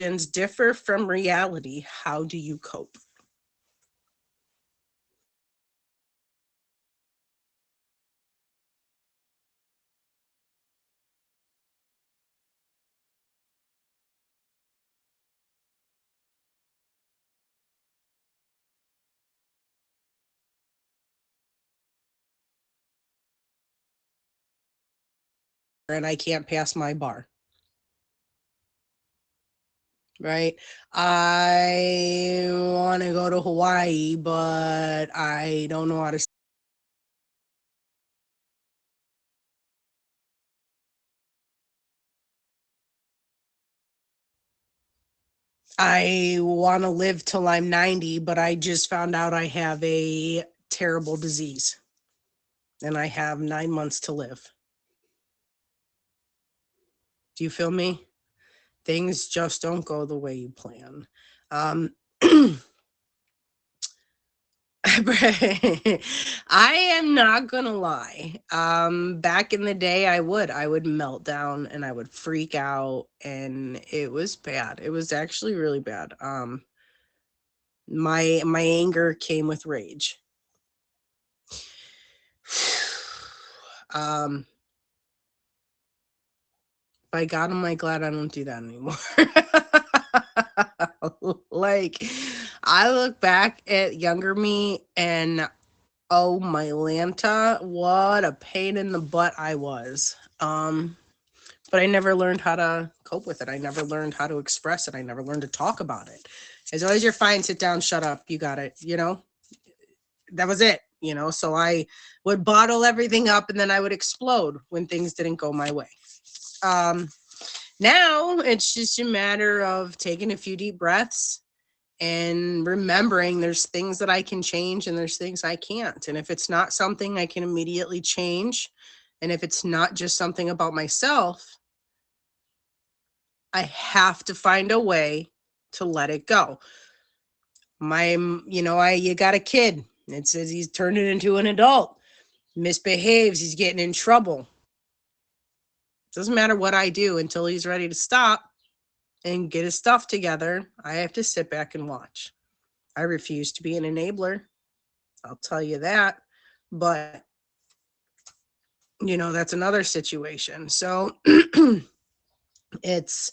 differ from reality. How do you cope? And I can't pass my bar. Right? I want to go to Hawaii, but I don't know how to. I want to live till I'm 90, but I just found out I have a terrible disease and I have 9 months to live. Do you feel me? Things just don't go the way you plan. Um, I am not gonna lie. Back in the day, I would melt down and I would freak out, and it was bad. It was actually really bad. My anger came with rage. um, by God, am I glad I don't do that anymore. Like, I look back at younger me and oh my Lanta, what a pain in the butt I was. But I never learned how to cope with it. I never learned how to express it. I never learned to talk about it. As long as you're fine, sit down, shut up, you got it, that was it, so I would bottle everything up and then I would explode when things didn't go my way. Um, Now it's just a matter of taking a few deep breaths and remembering there's things that I can change and there's things I can't. And if it's not something I can immediately change, and if it's not just something about myself, I have to find a way to let it go. You got a kid. It says he's turning into an adult, misbehaves, he's getting in trouble. Doesn't matter what I do until he's ready to stop and get his stuff together. I have to sit back and watch. I refuse to be an enabler. I'll tell you that. But, that's another situation. So it's,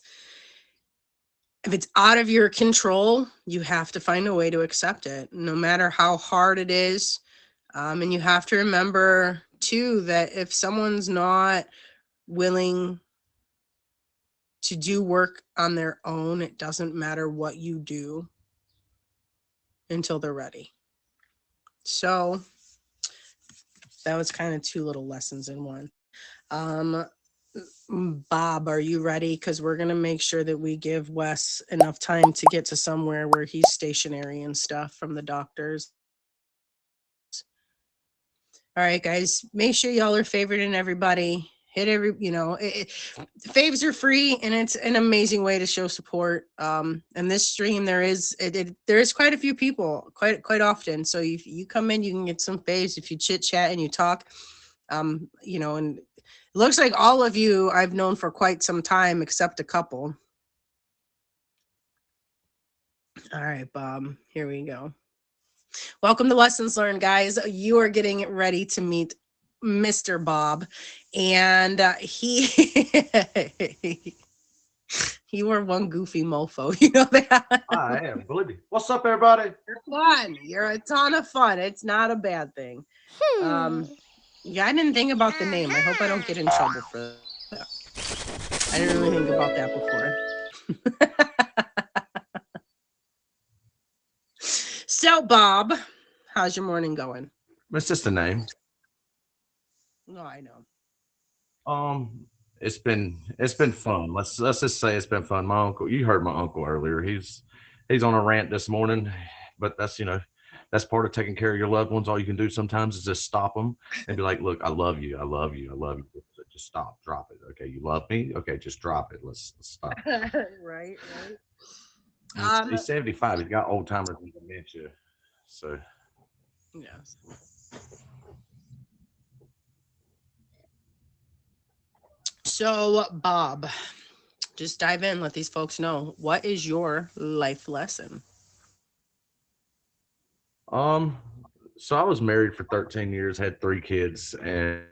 if it's out of your control, you have to find a way to accept it, no matter how hard it is. And you have to remember, too, that if someone's not willing to do work on their own, it doesn't matter what you do until they're ready. So that was kind of two little lessons in one. Um, Bob, are you ready? Because we're going to make sure that we give Wes enough time to get to somewhere where he's stationary and stuff from the doctors. All right, guys, make sure y'all are favoriting everybody. Hit faves are free and it's an amazing way to show support. And this stream, there is quite a few people quite often. So if you come in, you can get some faves if you chit chat and you talk. And it looks like all of you I've known for quite some time, except a couple. All right, Bob, here we go. Welcome to Lessons Learned, guys. You are getting ready to meet Mr. Bob, and he he were one goofy mofo. You know that? I am. Believe me. What's up, everybody? You're fun. You're a ton of fun. It's not a bad thing. Yeah, I didn't think about the name. I hope I don't get in trouble for that. I didn't really think about that before. So, Bob, how's your morning going? It's just a name. No, I know. Um, it's been fun. Let's just say it's been fun. My uncle, you heard my uncle earlier. He's on a rant this morning, but that's part of taking care of your loved ones. All you can do sometimes is just stop them and be like, "Look, I love you. I love you. I love you. Just stop. Drop it. Okay, you love me. Okay, just drop it. Let's stop." Right, right. He's 75. He's got old timers and dementia. So Yes. So, Bob, Just dive in, let these folks know, what is your life lesson? Um, so I was married for 13 years, had 3 kids, and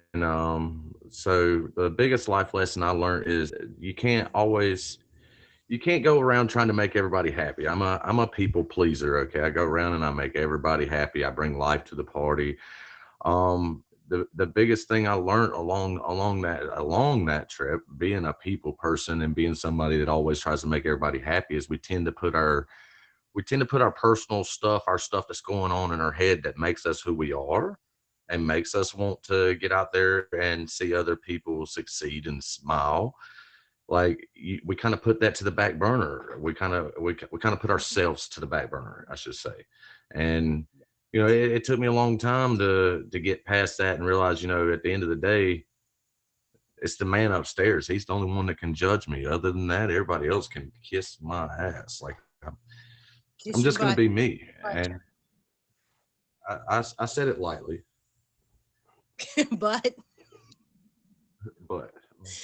so the biggest life lesson I learned is you can't go around trying to make everybody happy. I'm a people pleaser. Okay, I go around and I make everybody happy. I bring life to the party. The biggest thing I learned along that trip, being a people person and being somebody that always tries to make everybody happy, is we tend to put our personal stuff, our stuff that's going on in our head that makes us who we are and makes us want to get out there and see other people succeed and smile. We kind of put that to the back burner. We kind of put ourselves to the back burner, I should say. And it took me a long time to get past that and realize, at the end of the day, it's the man upstairs. He's the only one that can judge me. Other than that, everybody else can kiss my ass. Like I'm Kiss just your going to butt. be me. And I said it lightly, But but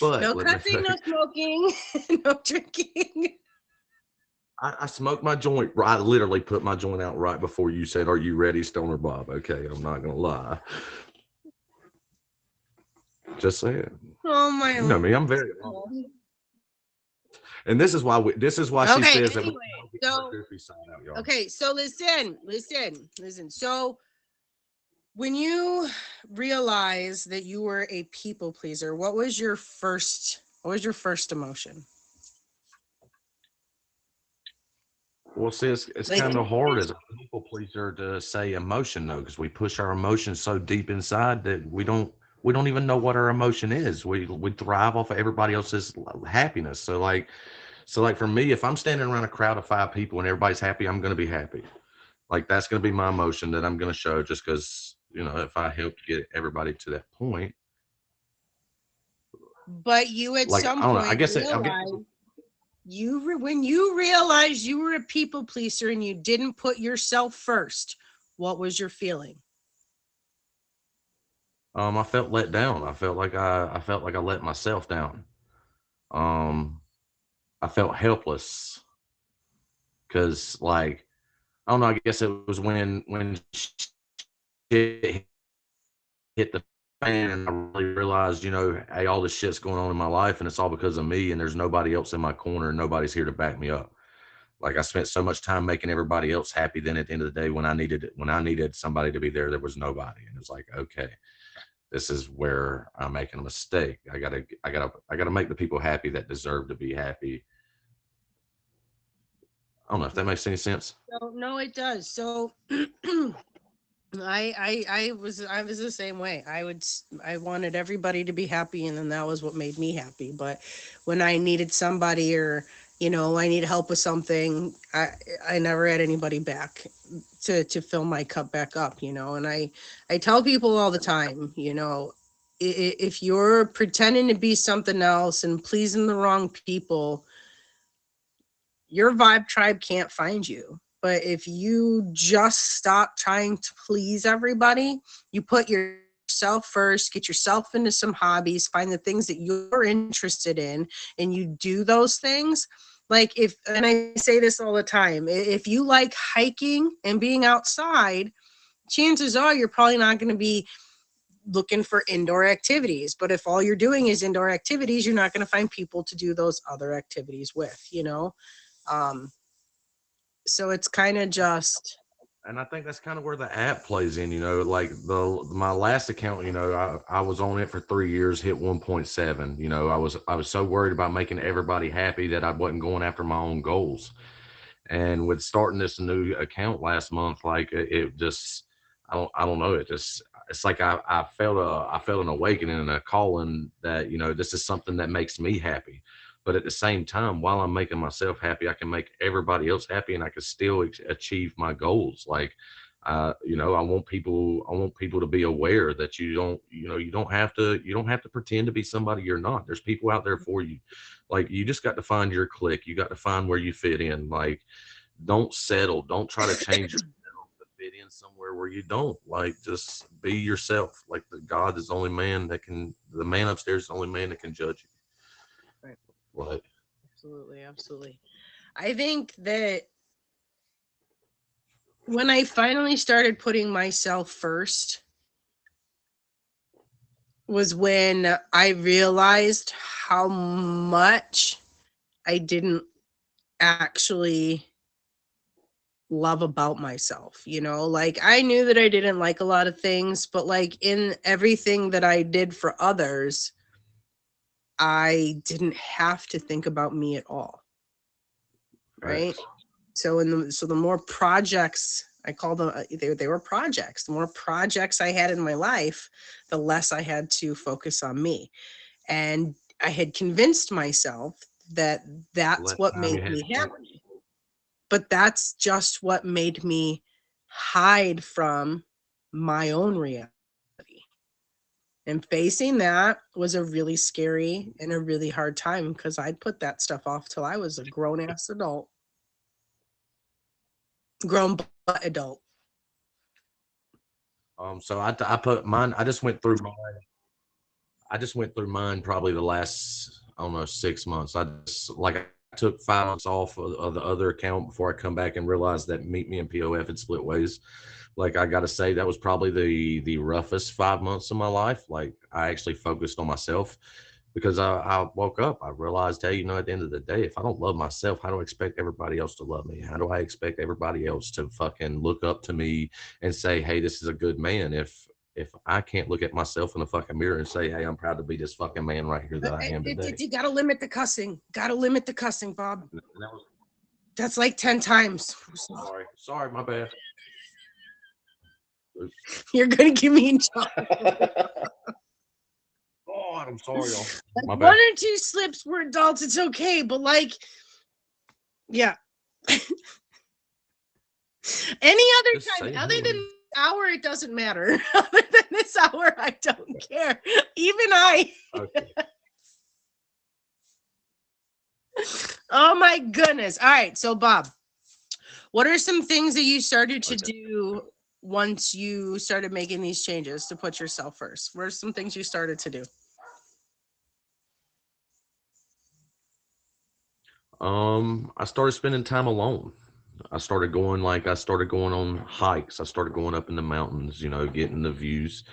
but no let me tell cussing, no you, smoking, no drinking. I smoked my joint. I literally put my joint out right before you said, "Are you ready, Stoner Bob?" Okay, I'm not gonna lie. Just saying. Oh my You know me. I'm very God. and this is why she Okay, says that we anyway, don't get her so goofy side out, y'all. okay, so listen. So when you realized that you were a people pleaser, what was your first emotion? Well, see, it's Like, kind of hard as a people pleaser to say emotion though, because we push our emotions so deep inside that we don't even know what our emotion is. We thrive off of everybody else's happiness. So like for me, if I'm standing around a crowd of 5 people and everybody's happy, I'm gonna be happy. Like that's gonna be my emotion that I'm gonna show just because, if I help get everybody to that point. but you at Like some I don't know. I point guess I'll get realized when you realized you were a people pleaser and you didn't put yourself first, what was your feeling? I felt let down. I felt like I let myself down. Um I felt helpless because I don't know, I guess it was when shit hit the fan and I really realized, hey, all this shit's going on in my life and it's all because of me and there's nobody else in my corner and nobody's here to back me up. Like I spent so much time making everybody else happy. Then at the end of the day, when I needed somebody to be there was nobody. And it was like, okay, this is where I'm making a mistake. I gotta make the people happy that deserve to be happy. I don't know if that makes any sense. So, no, it does. So I was the same way. I wanted everybody to be happy, and then that was what made me happy. But when I needed somebody, or I need help with something, I never had anybody back to fill my cup back up. And I tell people all the time, if you're pretending to be something else and pleasing the wrong people, your vibe tribe can't find you. But if you just stop trying to please everybody, you put yourself first, get yourself into some hobbies, find the things that you're interested in, and you do those things. Like, and I say this all the time, if you like hiking and being outside, chances are you're probably not going to be looking for indoor activities. But if all you're doing is indoor activities, you're not going to find people to do those other activities with. Um, so it's kind of just And I think that's kind of where the app plays in, like my last account, I was on it for 3 years, hit 1.7. I was so worried about making everybody happy that I wasn't going after my own goals. And with starting this new account last month, like it just, I don't know. It's like I felt an awakening and a calling that, this is something that makes me happy. But at the same time, while I'm making myself happy, I can make everybody else happy and I can still achieve my goals. Like, I want people to be aware that you don't have to pretend to be somebody you're not. There's people out there for you. Like, you just got to find your clique. You got to find where you fit in. Like, don't settle. Don't try to change yourself to fit in somewhere where you don't. Like, just be yourself. Like, the man upstairs is the only man that can judge you. Like, Absolutely, absolutely. I think that when I finally started putting myself first was when I realized how much I didn't actually love about myself, you know? Like I knew that I didn't like a lot of things, but like in everything that I did for others, I didn't have to think about me at all, right? Facts. So the more projects I call them, they were projects. The more projects I had in my life, the less I had to focus on me. And I had convinced myself that The that's less what time you made had me to think. happy. But that's just what made me hide from my own reality. And facing that was a really scary and a really hard time because I'd put that stuff off till I was a grown ass adult, grown but adult. So I put mine. I just went through mine. I just went through mine probably the last, I don't know, 6 months. I just like I took 5 months off of the other account before I come back and realized that Meet Me and POF had split ways. Like I gotta say, that was probably the roughest 5 months of my life. Like I actually focused on myself because I woke up, I realized, hey, at the end of the day, if I don't love myself, how do I expect everybody else to love me? How do I expect everybody else to fucking look up to me and say, hey, this is a good man? If I can't look at myself in the fucking mirror and say, hey, I'm proud to be this fucking man right here that I am today. You gotta limit the cussing. Gotta limit the cussing, Bob. And that was, That's like 10 times. sorry, my bad. You're gonna get me in trouble. God, I'm sorry, y'all. Like My one bad. or two slips, we're adults, it's okay. But like, yeah. Any other Just time say other than hello. this hour, it doesn't matter. Other than this hour, I don't care. Even I. Okay. Oh my goodness. All right. So, Bob, what are some things that you started to Okay. do once you started making these changes to put yourself first? What are some things you started to do? I started spending time alone. I started going on hikes. I started going up in the mountains, getting the views.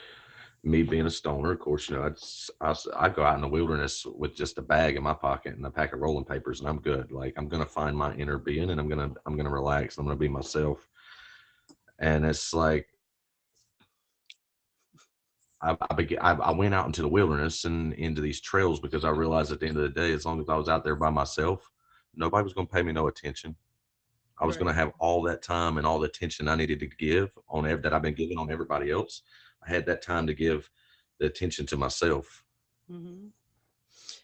Me being a stoner, of course, I go out in the wilderness with just a bag in my pocket and a pack of rolling papers, and I'm good. Like I'm gonna find my inner being, and I'm gonna relax. I'm gonna be myself. And it's like I went out into the wilderness and into these trails because I realized at the end of the day, as long as I was out there by myself, nobody was gonna pay me no attention. I was going to Right. have all that time and all the attention I needed to give that I've been giving on everybody else. I had that time to give the attention to myself. Mm-hmm.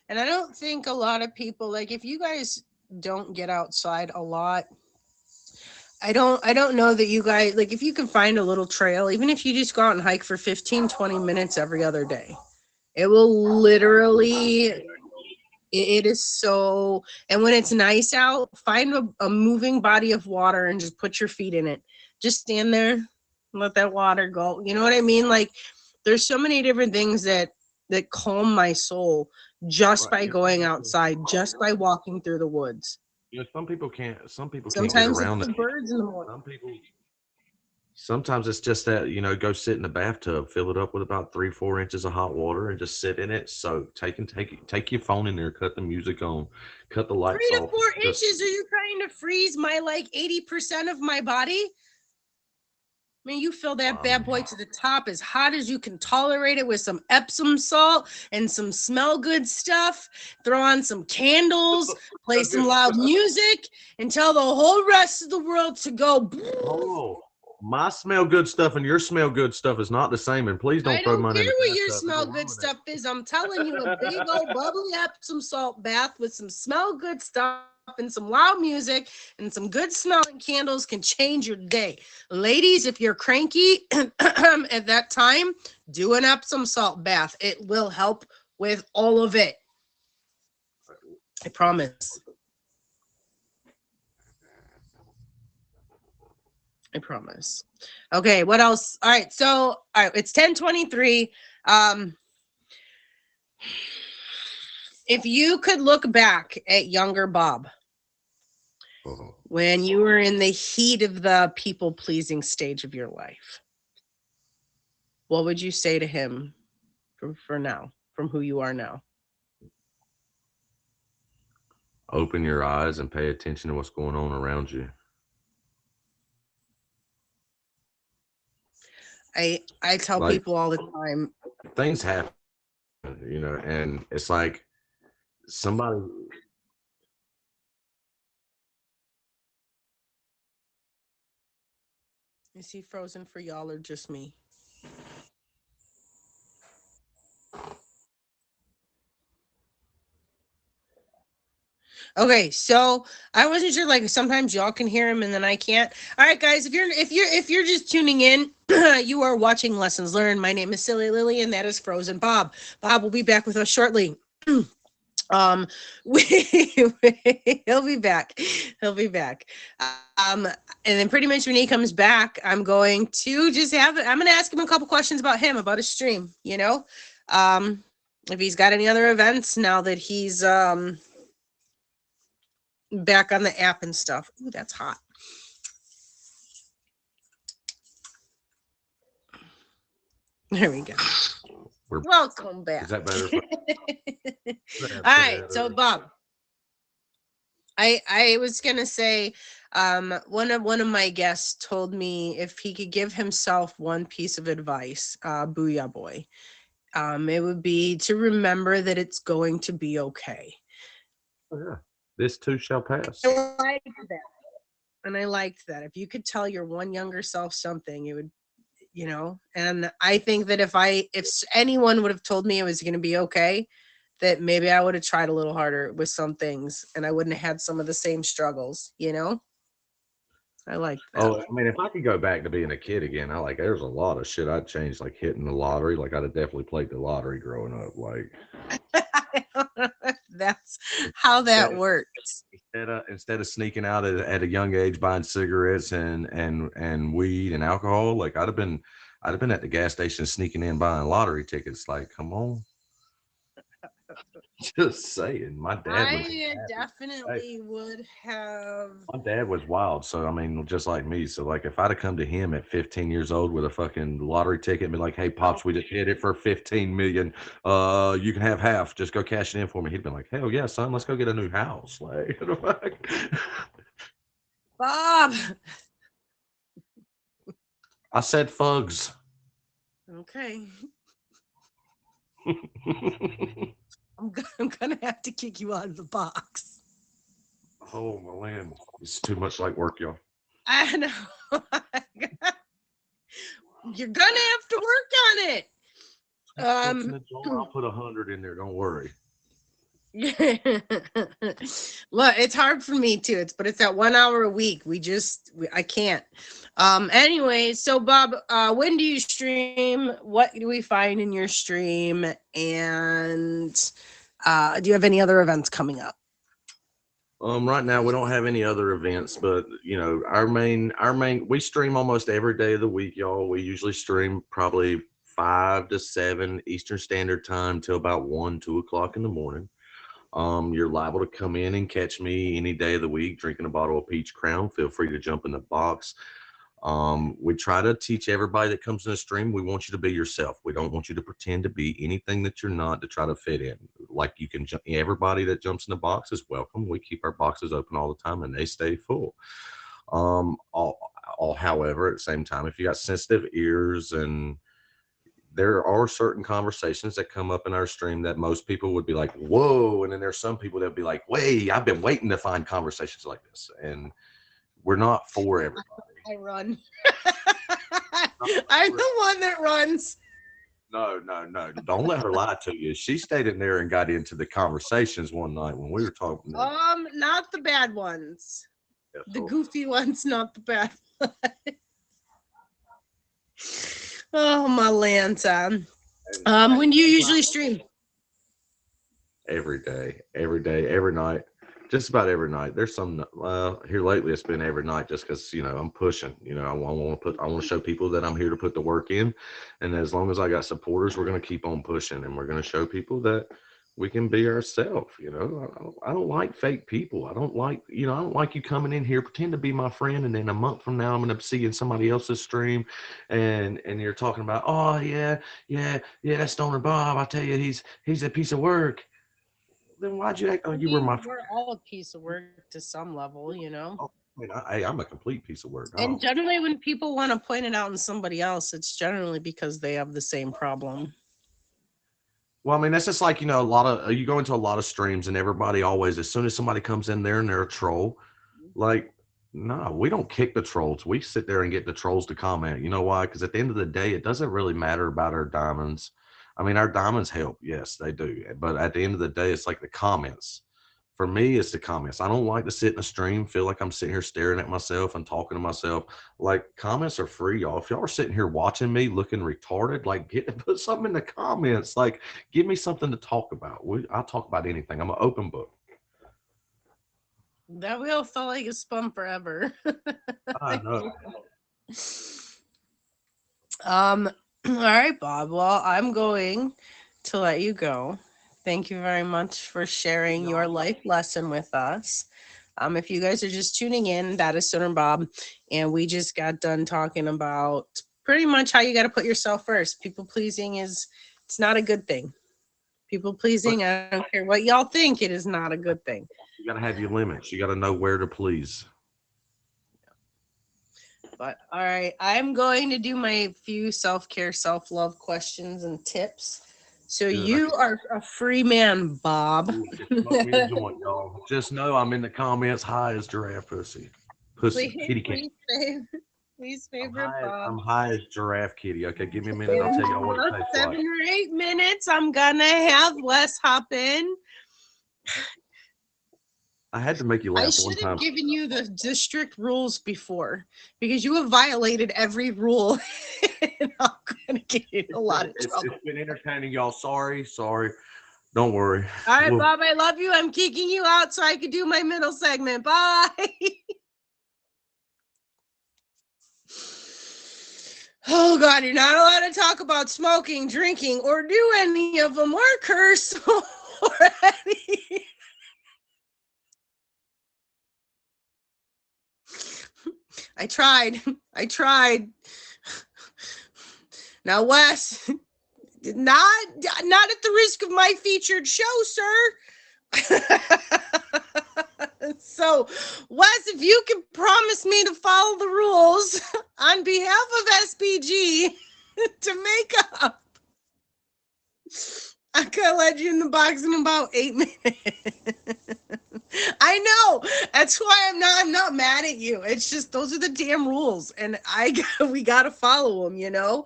And I don't think a lot of people, like, if you guys don't get outside a lot, I don't know that you guys, like, if you can find a little trail, even if you just go out and hike for 15, 20 minutes every other day, it will literally, it is so, and when it's nice out, find a moving body of water and just put your feet in it. Just stand there, let that water go. You know what I mean? Like, there's so many different things that calm my soul just Right. by going outside, just by walking through the woods. Some people can't get Sometimes it's around the that. birds in the morning. Sometimes it's just that, go sit in the bathtub, fill it up with about 3, 4 inches of hot water and just sit in it. So take your phone in there, cut the music on, cut the lights Three to off. four Just inches. Are you trying to freeze my like 80% of my body? I mean, you fill that I bad mean, boy to the top as hot as you can tolerate it with some Epsom salt and some smell good stuff. Throw on some candles, play some loud music, and tell the whole rest of the world to go. oh, my smell good stuff and your smell good stuff is not the same. And please I don't throw don't mine care in the what your bathtub. smell It'll good ruin stuff is. I'm telling you, a big old bubbly Epsom salt bath with some smell good stuff and some loud music and some good smelling candles can change your day. Ladies, if you're cranky at that time, do an Epsom salt bath. It will help with all of it. I promise. I promise. Okay, what else? All right, so all right, it's 10:23. Um If you could look back at younger Bob when you were in the heat of the people pleasing stage of your life, what would you say to him for now, from who you are now? Open your eyes and pay attention to what's going on around you. I tell Like people all the time. things happen, and it's like somebody. Is he frozen for y'all or just me? Okay, so I wasn't sure. Like sometimes y'all can hear him and then I can't. All right, guys, if you're just tuning in, you are watching Lessons Learned. My name is Silly Lily, and that is Frozen Bob. Bob will be back with us shortly. um, we, he'll be back. He'll be back. And then pretty much when he comes back, I'm going to I'm going to ask him a couple questions about him, about his stream. If he's got any other events now that he's back on the app and stuff. Ooh, that's hot. There we go. Welcome back. Is that better? All right, so Bob, I was gonna say, one of my guests told me if he could give himself one piece of advice, Booyah Boy, it would be to remember that it's going to be okay. Oh, yeah. This too shall pass. I liked that. And I liked that. If you could tell your one younger self something, it would, and I think that if anyone would have told me it was going to be okay, that maybe I would have tried a little harder with some things and I wouldn't have had some of the same struggles, I like that. Oh, I mean, if I could go back to being a kid again, there's a lot of shit I'd change, like hitting the lottery. Like I'd have definitely played the lottery growing up. Like that's how that works. Instead of sneaking out at a young age buying cigarettes and weed and alcohol, like I'd have been at the gas station sneaking in buying lottery tickets. Like, come on. Just saying, my dad definitely would have. My dad was wild, so I mean, just like me. So, like, if I'd have come to him at 15 years old with a fucking lottery ticket and be like, "Hey, pops, we just hit it for 15 million. You can have half. Just go cash it in for me." He'd be like, "Hell yeah, son, let's go get a new house." Like, Bob. I said, "Fugs." Okay. I'm gonna have to kick you out of the box. Oh my land, it's too much like work, y'all. I know. You're gonna have to work on it. I'll put 100 in there. Don't worry. Look, it's hard for me too. But it's that 1 hour a week. I can't. Anyway, so Bob, when do you stream? What do we find in your stream? And do you have any other events coming up? Right now we don't have any other events, but our main we stream almost every day of the week, y'all. We usually stream probably 5 to 7 Eastern Standard Time till about 1, 2 o'clock in the morning. You're liable to come in and catch me any day of the week drinking a bottle of Peach Crown. Feel free to jump in the box. We try to teach everybody that comes in the stream, we want you to be yourself. We don't want you to pretend to be anything that you're not to try to fit in. Like everybody that jumps in the box is welcome. We keep our boxes open all the time and they stay full. However, at the same time, if you got sensitive ears, and there are certain conversations that come up in our stream that most people would be like, whoa. And then there's some people that would be like, wait, I've been waiting to find conversations like this. And we're not for everybody. I run. I'm the one that runs. No. Don't let her lie to you. She stayed in there and got into the conversations one night when we were talking. Not the bad ones. Yeah, the goofy ones, not the bad ones. Oh, my Lanta. When do you usually stream? Every day, every night. Just about every night. There's some here lately. It's been every night, just because I'm pushing. I want to show people that I'm here to put the work in, and as long as I got supporters, we're going to keep on pushing, and we're going to show people that we can be ourselves. I don't like fake people. I don't like, I don't like you coming in here pretend to be my friend, and then a month from now I'm gonna be seeing somebody else's stream, and you're talking about, oh yeah, that's Stoner Bob. I tell you, he's a piece of work. Then why'd you act I like you were my mean, friend? we're all a piece of work to some level, you know. Oh, I mean, I'm a complete piece of work. And Oh, generally, when people want to point it out in somebody else, it's generally because they have the same problem. well, I mean, that's just like, a lot of you go into a lot of streams, and everybody always, as soon as somebody comes in there and they're a troll, like, no, we don't kick the trolls. We sit there and get the trolls to comment. You know why? Because at the end of the day, it doesn't really matter about our diamonds. I mean, our diamonds help. Yes, they do. But at the end of the day, it's like the comments. For me, it's the comments. I don't like to sit in a stream, feel like I'm sitting here staring at myself and talking to myself. Like, comments are free, y'all. If y'all are sitting here watching me looking retarded, like, put something in the comments. Like, give me something to talk about. I'll talk about anything. I'm an open book. That wheel felt like it spun forever. I know. All right, Bob. Well, I'm going to let you go. Thank you very much for sharing your life lesson with us. If you guys are just tuning in, that is Stoner Bob, and we just got done talking about pretty much how you got to put yourself first. People pleasing it's not a good thing. People pleasing, I don't care what y'all think, it is not a good thing. You got to have your limits. You got to know where to please. But all right, I'm going to do my few self-care, self-love questions and tips. So Good. you are a free man, Bob. Smoke me a joint, y'all. Just know I'm in the comments high as giraffe pussy. Pussy. Kitty cat. Please favorite I'm Bob. high as giraffe kitty. Okay, give me a minute. I'll tell y'all what it tastes like. 7 or 8 minutes, I'm gonna have Wes hop in. I had to make you I laugh one should have time. given you the strict rules before, because you have violated every rule. And I'm gonna get you in a lot of trouble. It's been entertaining, y'all. Sorry. Don't worry. All right, Bob, I love you. I'm kicking you out so I can do my middle segment. Bye. Oh, God, you're not allowed to talk about smoking, drinking, or do any of them, or curse, or any. I tried. Now, Wes, not at the risk of my featured show, sir. So, Wes, if you can promise me to follow the rules on behalf of SPG to make up, I'm gonna let you in the box in about 8 minutes. I know. That's why I'm not mad at you. It's just those are the damn rules, and we gotta follow them, you know.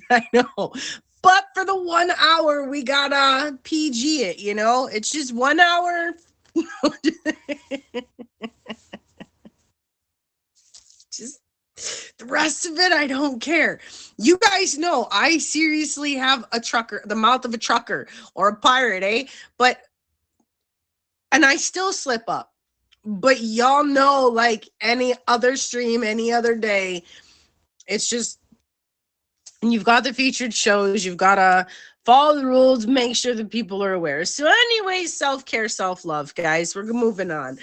I know. But for the 1 hour, we gotta PG it, you know? It's just 1 hour. Just the rest of it, I don't care. You guys know I seriously have a trucker, the mouth of a trucker or a pirate, eh? And I still slip up. But y'all know, like any other stream, any other day, it's just, and you've got the featured shows, you've got to follow the rules, make sure that people are aware. So anyways, self-care, self-love, guys. We're moving on.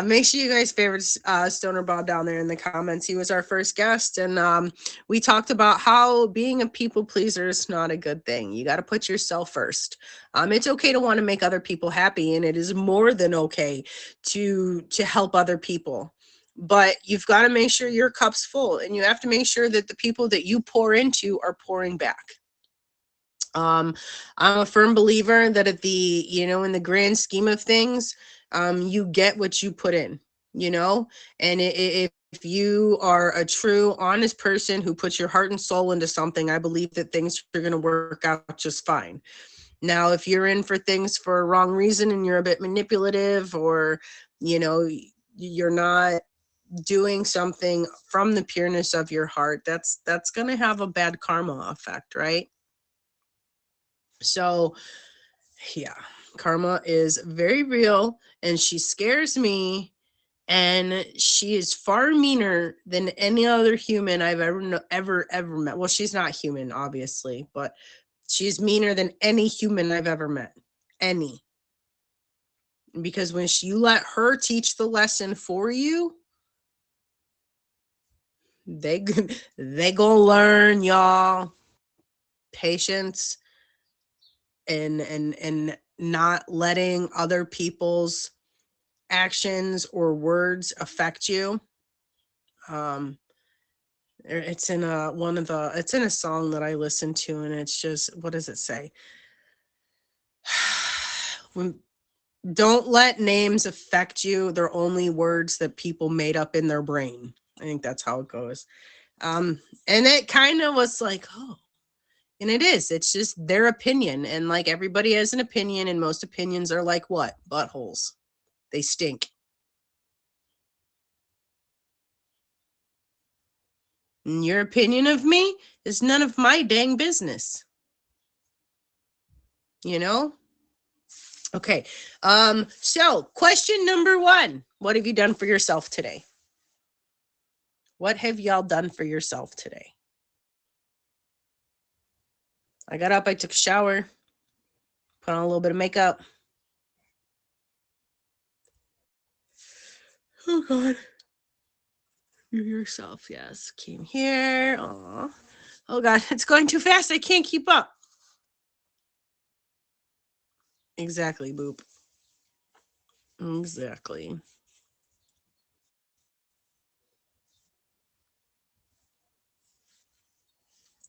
Make sure you guys favorite Stoner Bob down there in the comments. He was our first guest, and we talked about how being a people pleaser is not a good thing. You got to put yourself first. It's okay to want to make other people happy, and it is more than okay to help other people. But you've got to make sure your cup's full, and you have to make sure that the people that you pour into are pouring back. I'm a firm believer that at the, in the grand scheme of things, you get what you put in, and if you are a true, honest person who puts your heart and soul into something, I believe that things are going to work out just fine. Now, if you're in for things for a wrong reason and you're a bit manipulative, or, you're not doing something from the pureness of your heart, that's going to have a bad karma effect, right? So yeah, karma is very real, and she scares me, and she is far meaner than any other human I've ever met. Well, she's not human, obviously, but She's meaner than any human I've ever met. Any. Because when you let her teach the lesson for you, they gonna learn, y'all. Patience and not letting other people's actions or words affect you. It's in it's in a song that I listen to, and it's just, what does it say? Don't let names affect you. They're only words that people made up in their brain. I think that's how it goes. And it kind of was like, oh, and it is. It's just their opinion. And like everybody has an opinion, and most opinions are like what? Buttholes. They stink. And your opinion of me is none of my dang business. You know? Okay. So question number 1. What have you done for yourself today? What have y'all done for yourself today? I got up, I took a shower, put on a little bit of makeup. Oh God. You yourself, yes. Came here. Aw. Oh God, it's going too fast. I can't keep up. Exactly, boop. Exactly.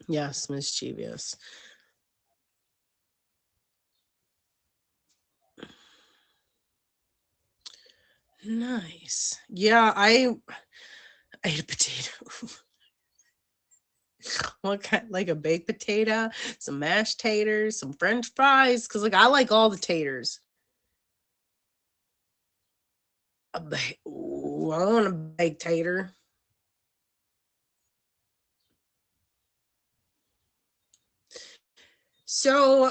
Yes, mischievous. Nice. Yeah, I ate a potato. What kind? Like a baked potato, some mashed taters, some French fries. Cause like I like all the taters. Ooh, I want a baked tater. So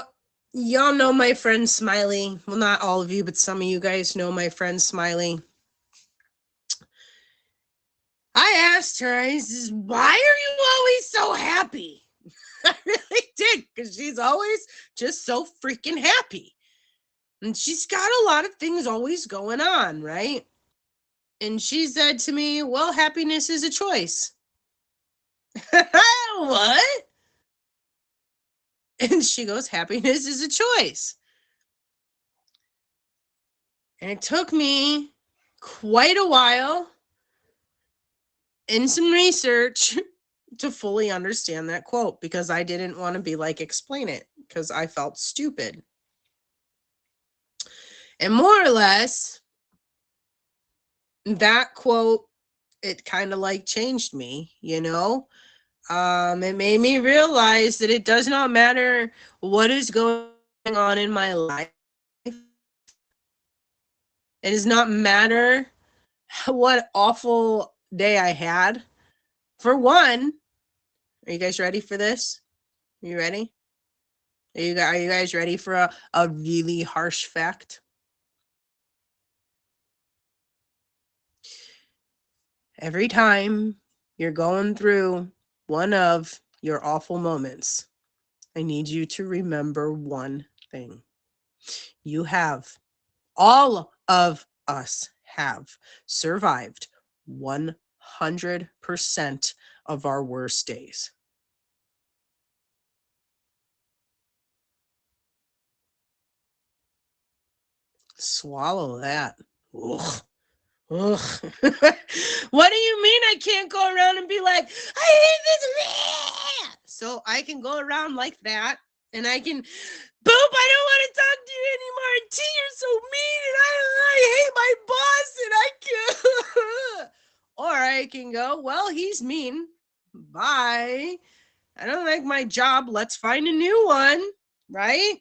y'all know my friend Smiley. Well, not all of you, but some of you guys know my friend Smiley. I asked her, I says, why are you always so happy? I really did, because she's always just so freaking happy. And she's got a lot of things always going on, right? And she said to me, well, happiness is a choice. What? And she goes, happiness is a choice. And it took me quite a while in some research to fully understand that quote, because I didn't want to be like, explain it, because I felt stupid. And more or less, that quote, it kind of like changed me, you know? It made me realize that it does not matter what is going on in my life. It does not matter what awful day I had. For one, are you guys ready for this? Are you ready? Are you guys ready for a really harsh fact? Every time you're going through one of your awful moments, I need you to remember one thing. You have, all of us have survived 100% of our worst days. Swallow that. Ugh. Ugh. What do you mean I can't go around and be like, I hate this? So I can go around like that, and I can, Boop, I don't want to talk to you anymore. T, you're so mean, and I hate my boss, and I can't. Or I can go, well, he's mean. Bye. I don't like my job. Let's find a new one, right?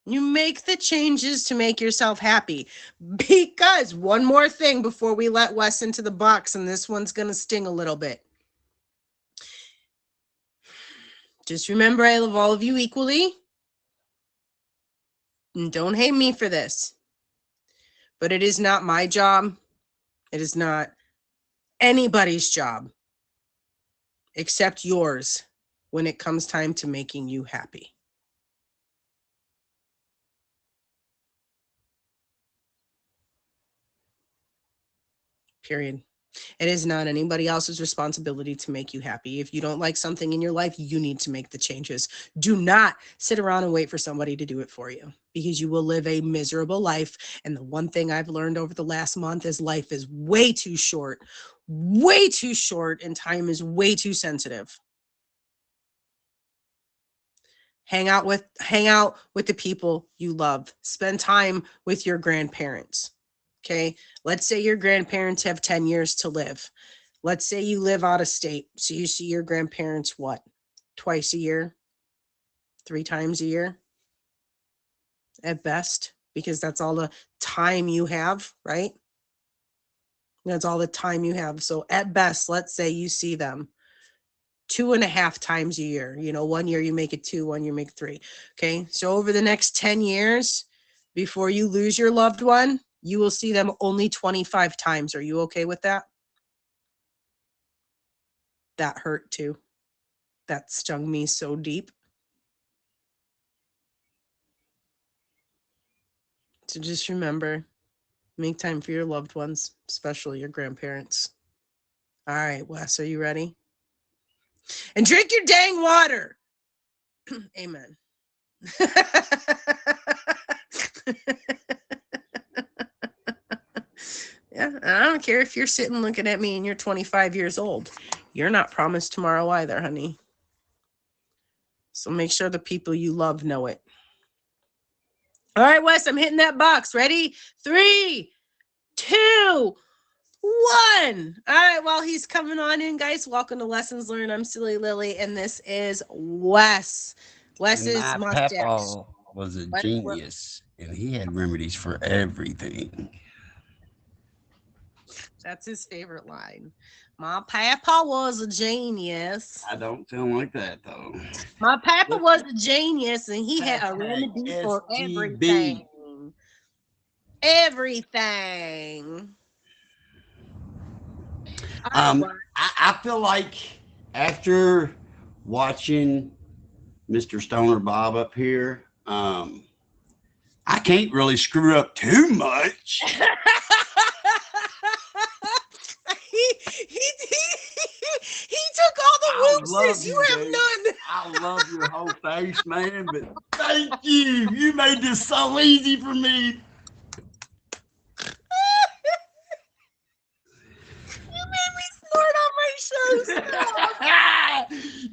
You make the changes to make yourself happy. Because one more thing before we let Wes into the box, and this one's going to sting a little bit. Just remember, I love all of you equally. And don't hate me for this. But it is not my job. It is not anybody's job except yours when it comes time to making you happy. Period. It is not anybody else's responsibility to make you happy. If you don't like something in your life, you need to make the changes. Do not sit around and wait for somebody to do it for you, because you will live a miserable life. And the one thing I've learned over the last month is life is way too short, and time is way too sensitive. Hang out with the people you love. Spend time with your grandparents. Okay? Let's say your grandparents have 10 years to live. Let's say you live out of state. So you see your grandparents what? Twice a year? 3 times a year? At best, because that's all the time you have, right? That's all the time you have. So at best, let's say you see them 2.5 times a year. You know, 1 year you make it 2, 1 year you make it 3. Okay. So over the next 10 years, before you lose your loved one, you will see them only 25 times. Are you okay with that? That hurt too. That stung me so deep. So just remember, make time for your loved ones, especially your grandparents. All right, Wes, are you ready? And drink your dang water. Amen. Yeah, I don't care if you're sitting looking at me and you're 25 years old. You're not promised tomorrow either, honey. So make sure the people you love know it. All right, Wes, I'm hitting that box. Ready? 3, 2, 1. All right, while he's coming on in, guys, welcome to Lessons Learned. I'm Silly Lily, and this is Wes. Wes's My mustache. papa was a genius, and he had remedies for everything. That's his favorite line. My papa was a genius. I don't sound like that though. My papa was a genius, and he had a Hashtag remedy for SGB. everything. I feel like after watching Mr. Stoner Bob up here, I can't really screw up too much. He took all the whoopsies. You have dude. none. I love your whole face, man, but thank you. You made this so easy for me. You made me snort on my show.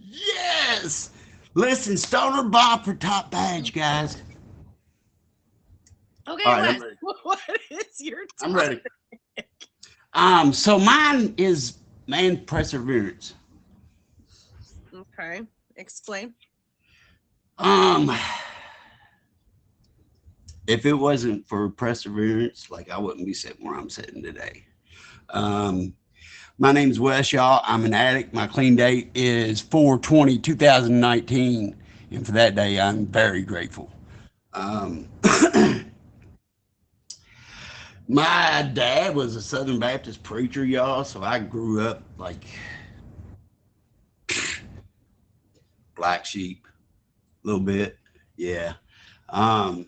Yes. Listen, Stoner Bob for top badge, guys. Okay, right, Wes, what is your time? I'm ready. So mine is man perseverance. Okay, explain. If it wasn't for perseverance, like I wouldn't be sitting where I'm sitting today. My name's Wes, y'all. I'm an addict. My clean date is 4/20/2019, and for that day, I'm very grateful. My dad was a Southern Baptist preacher, y'all, so I grew up like black sheep, a little bit, yeah. But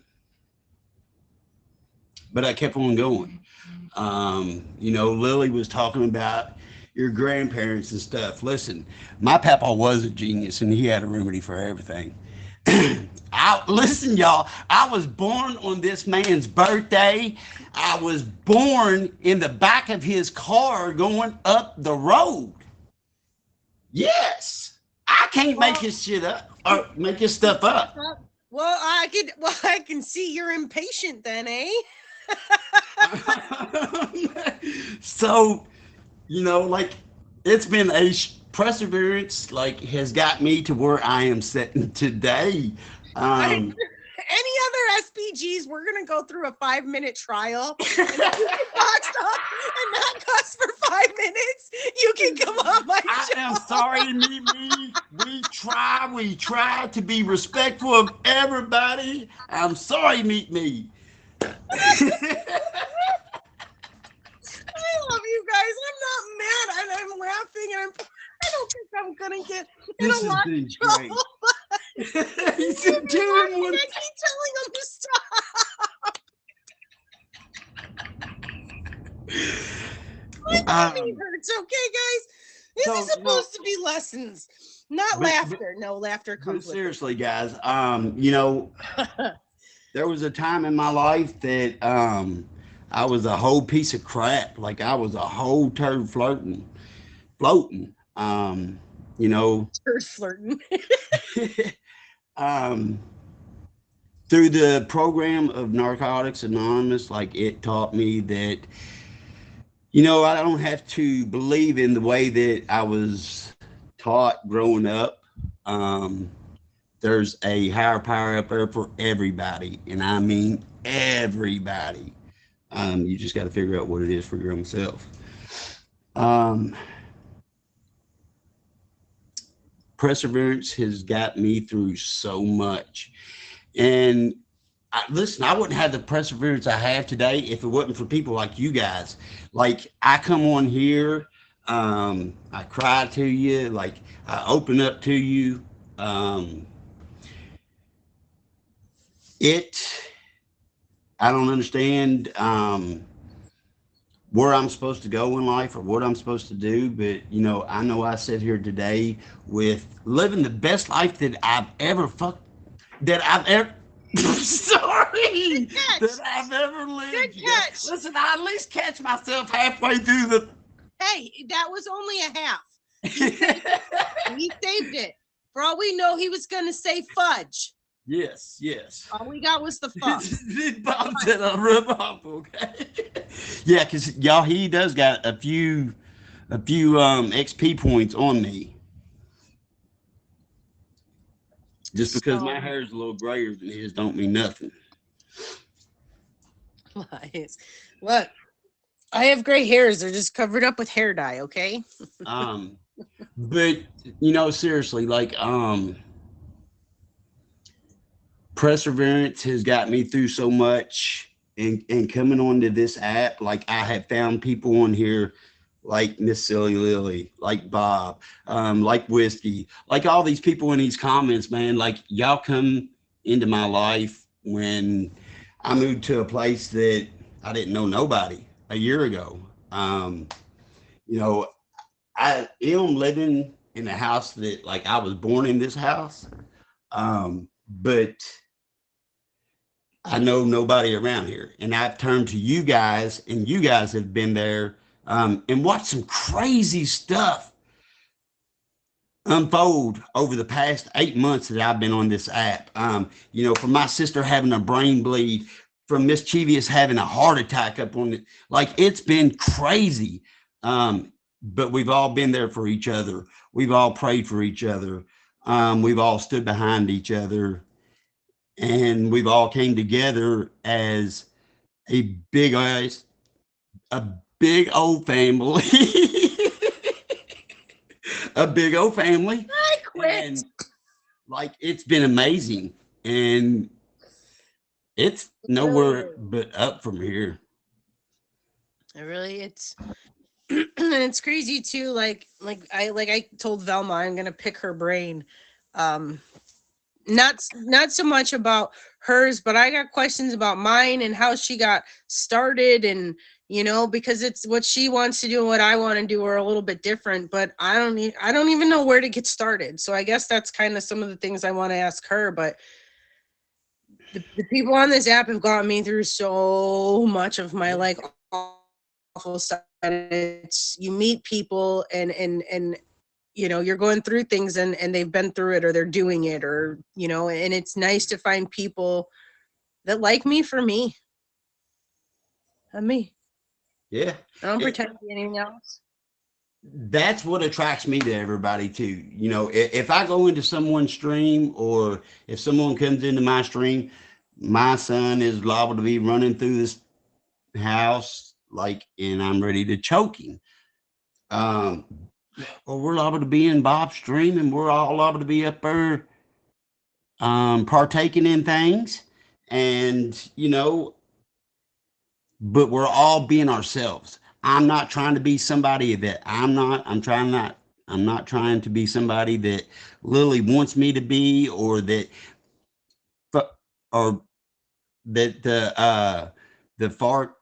I kept on going. You know, Lily was talking about your grandparents and stuff. Listen, my papa was a genius, and he had a remedy for everything. Listen, y'all, I was born on this man's birthday. I was born in the back of his car going up the road. Yes, I can't make his shit up or make his stuff up. Well, I can see you're impatient then, eh? So, you know, like it's been a perseverance, like has got me to where I am sitting today. Any other SPGs, we're gonna go through a 5-minute trial. And if you get boxed up and not cuss for 5 minutes, you can come on my show. I am sorry, me. We try to be respectful of everybody. I'm sorry, meet me. I love you guys. I'm not mad, and I'm laughing, and don't think I'm gonna get in This a has lot been of trouble. great. He's Leave me alone. doing one. I keep telling him to stop. My tummy hurts, okay, guys? This is supposed to be lessons, not laughter. No, laughter But comes with seriously, guys, you know, it. there was a time in my life that I was a whole piece of crap. Like I was a whole turd floating. You know, Turd flirting. um, through the program of Narcotics Anonymous, like it taught me that, you know, I don't have to believe in the way that I was taught growing up. Um, there's a higher power up there for everybody, and I mean everybody. You just got to figure out what it is for your own self. Perseverance has got me through so much, and listen, I wouldn't have the perseverance I have today if it wasn't for people like you guys. Like I come on here, I cry to you, like I open up to you. Um, it, I don't understand where I'm supposed to go in life or what I'm supposed to do, but you know I sit here today with living the best life that I've ever that I've ever. Sorry, that I've ever lived. Good catch. Listen, I at least catch myself halfway through the. Hey, that was only a half. He saved it. For all we know, he was going to say fudge. Yes. All we got was the fuck. Bob said I'll rub off, okay? Yeah, because y'all, he does got a few XP points on me. Just because my hair is a little grayer than his don't mean nothing. Lies. Look, I have gray hairs. They're just covered up with hair dye, okay? But you know, seriously, like perseverance has got me through so much, and coming onto this app, like I have found people on here like Miss Silly Lily, like Bob, like Whiskey, like all these people in these comments, man. Like y'all come into my life when I moved to a place that I didn't know nobody a year ago. You know, I am living in a house that like I was born in this house, but I know nobody around here, and I've turned to you guys, and you guys have been there and watched some crazy stuff unfold over the past 8 months that I've been on this app. You know, from my sister having a brain bleed, from Mischievous having a heart attack up on it, like it's been crazy. But we've all been there for each other. We've all prayed for each other. We've all stood behind each other, and we've all came together as a big old family. A big old family. I quit. And like it's been amazing, and it's nowhere but up from here. It's and it's crazy too. Like I told Velma, I'm gonna pick her brain. Not so much about hers, but I got questions about mine and how she got started, and you know, because it's what she wants to do and what I want to do are a little bit different, but I don't even know where to get started. So I guess that's kind of some of the things I want to ask her. But the people on this app have gotten me through so much of my like awful stuff. And it's, you meet people and you know, you're going through things and they've been through it or they're doing it, or you know, and it's nice to find people that like me for me. I'm me. Yeah. I don't pretend to be anything else. That's what attracts me to everybody too. You know, if I go into someone's stream, or if someone comes into my stream, my son is liable to be running through this house like, and I'm ready to choke him. Or we're liable to be in Bob's stream, and we're all liable to be up there partaking in things, and you know, but we're all being ourselves. I'm not trying to be somebody that I'm not. I'm trying not I'm not trying to be somebody that Lily wants me to be, or that, or that the fart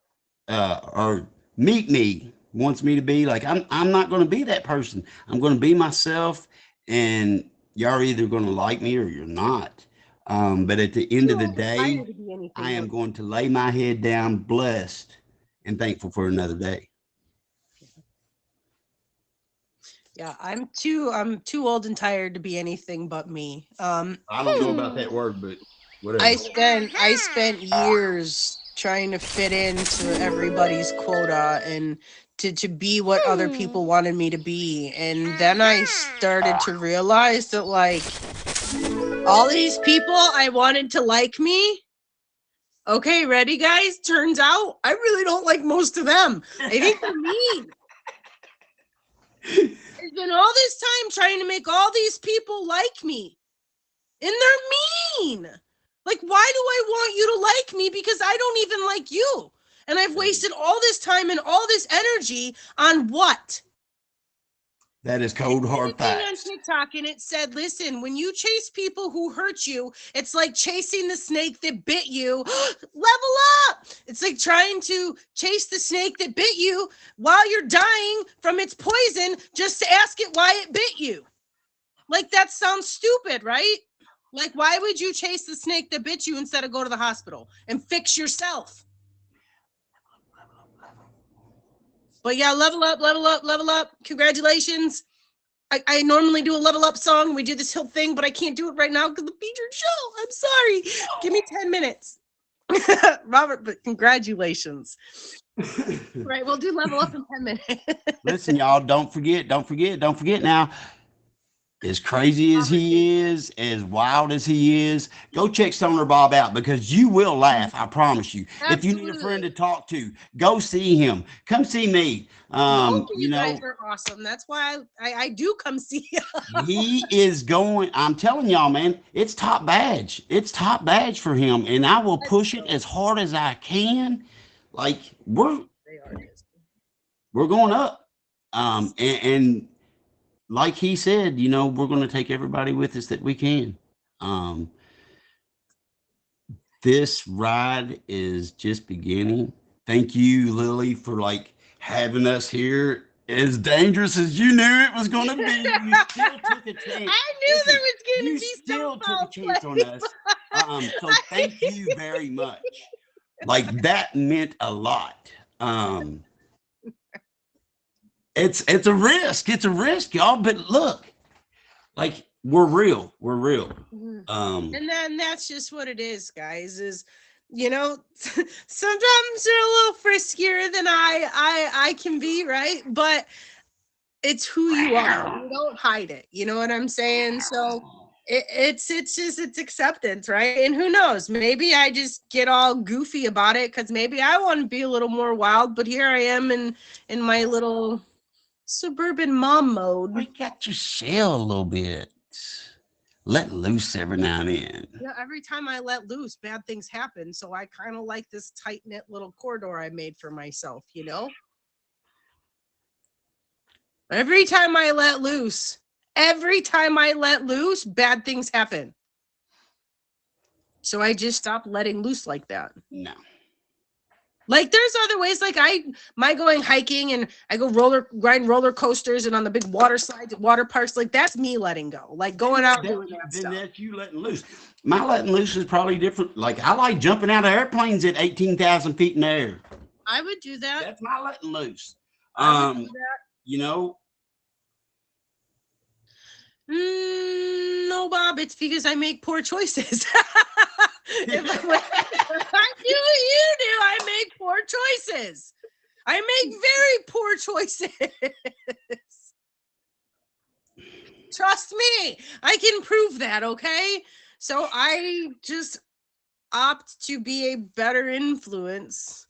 or meet me wants me to be. Like, I'm not going to be that person. I'm going to be myself, and y'all are either going to like me or you're not. But at the end of the day, Tired to be anything I am but- going to lay my head down, blessed and thankful for another day. Yeah, I'm too old and tired to be anything but me. I don't know about that word, but whatever. I spent years trying to fit into everybody's quota and to be what other people wanted me to be. And then I started to realize that, like, all these people I wanted to like me. Okay, ready, guys? Turns out I really don't like most of them. I think they're mean. I spent all this time trying to make all these people like me, and they're mean. Like, why do I want you to like me? Because I don't even like you. And I've wasted all this time and all this energy on what? That is cold, hard A thing on facts. TikTok, and it said, listen, when you chase people who hurt you, it's like chasing the snake that bit you. Level up. It's like trying to chase the snake that bit you while you're dying from its poison just to ask it why it bit you. Like, that sounds stupid, right? Like, why would you chase the snake that bit you instead of go to the hospital and fix yourself? But yeah, level up, level up, level up. Congratulations. I normally do a level up song. We do this whole thing, but I can't do it right now because the featured show. I'm sorry. Give me 10 minutes. Robert, but congratulations. Right, we'll do level up in 10 minutes. Listen, y'all, don't forget now. As crazy as he is, as wild as he is, go check Stoner Bob out, because you will laugh. I promise you. If you need a friend to talk to, go see him. Come see me. Both of You know, guys are awesome. That's why I do come see you. he is going. I'm telling y'all, man, it's top badge. It's top badge for him, and I will push it as hard as I can. Like, we're going up. And like he said, you know, we're going to take everybody with us that we can. This ride is just beginning. Thank you, Lily, for like having us here. As dangerous as you knew it was going to be, you still took a chance. I knew there was going to You be still some took foul a chance play. on us. So thank you very much. Like, that meant a lot. It's a risk. It's a risk, y'all. But look, like, we're real. We're real. And then that's just what it is, guys. Is, you know, sometimes they're a little friskier than I can be, right? But it's who you are. You don't hide it. You know what I'm saying? So it's just it's acceptance, right? And who knows? Maybe I just get all goofy about it because maybe I want to be a little more wild. But here I am in my little suburban mom mode. We got to shell a little bit. Let loose every now and then. Yeah, every time I let loose, bad things happen. So I kind of like this tight knit little corridor I made for myself, you know? Every time I let loose, bad things happen. So I just stopped letting loose like that. No. Like, there's other ways, like my going hiking and I go ride roller coasters and on the big water slides at water parks. Like, that's me letting go, like going out doing that Then stuff. that's you letting loose. My letting loose is probably different. Like, I like jumping out of airplanes at 18,000 feet in the air. I would do that. That's my letting loose. I would do that. You know, No, Bob, it's because I make poor choices. If I do what you do, I make poor choices. I make very poor choices. Trust me, I can prove that, okay? So I just opt to be a better influence.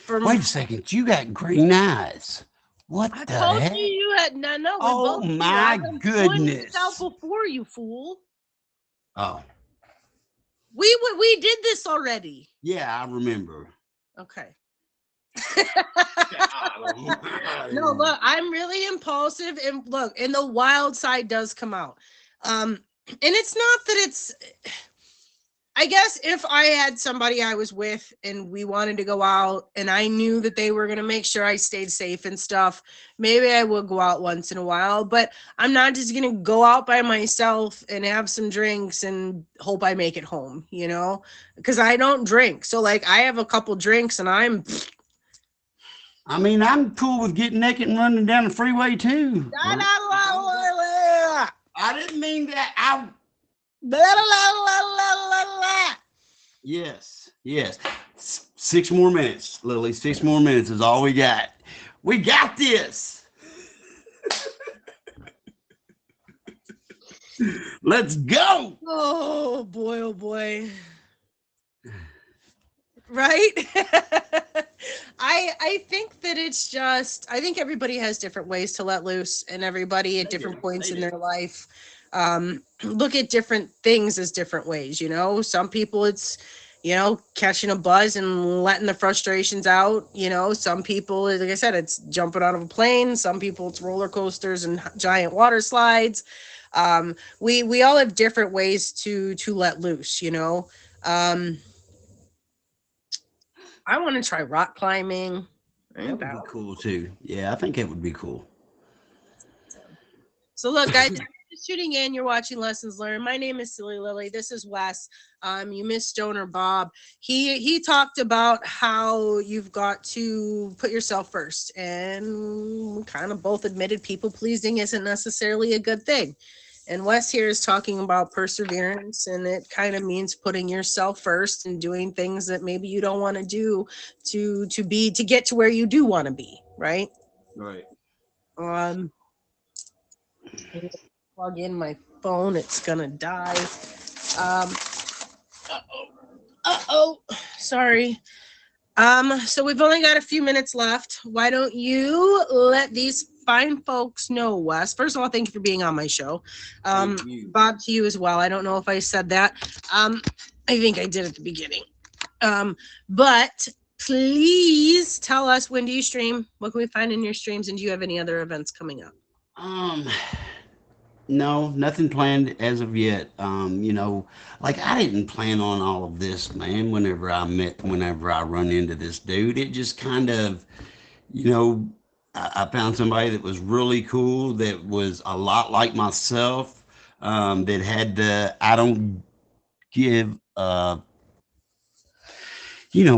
wait a second. You got green eyes. What I the told heck? you had no. Oh, my goodness. Out before you, fool. Oh, We did this already. yeah, I remember. Okay. No, look, I'm really impulsive, and look, and the wild side does come out. And it's not that it's. I guess if I had somebody I was with and we wanted to go out and I knew that they were going to make sure I stayed safe and stuff, maybe I would go out once in a while, but I'm not just going to go out by myself and have some drinks and hope I make it home, you know, because I don't drink. So, like, I have a couple drinks and I'm. I mean, I'm cool with getting naked and running down the freeway too. I didn't mean that. Yes, yes. 6 more minutes, Lily. 6 more minutes is all we got. We got this. Let's go. Oh boy, oh boy. Right? I think that it's just, I think everybody has different ways to let loose, and everybody at different points in their life look at different things as different ways, you know. Some people it's, you know, catching a buzz and letting the frustrations out, you know. Some people, like I said, it's jumping out of a plane. Some people it's roller coasters and giant water slides. We all have different ways to let loose, you know. I want to try rock climbing. That would be cool too. Yeah, I think it would be cool. So look, guys, if you're just tuning in, you're watching Lessons Learned. My name is Silly Lily. This is Wes. You missed Stoner Bob. He talked about how you've got to put yourself first, and we kind of both admitted people pleasing isn't necessarily a good thing. And Wes here is talking about perseverance, and it kind of means putting yourself first and doing things that maybe you don't want to do to get to where you do want to be, right? Right. Plug in my phone, it's gonna die. Sorry. So we've only got a few minutes left. Why don't you let these fine folks know, Wes? First of all, thank you for being on my show. Bob, to you as well. I don't know if I said that. I think I did at the beginning. But please tell us, when do you stream? What can we find in your streams? And do you have any other events coming up? No, nothing planned as of yet. You know, like I didn't plan on all of this, man. Whenever I run into this dude, it just kind of, you know, I found somebody that was really cool, that was a lot like myself, that had the, I don't give, you know,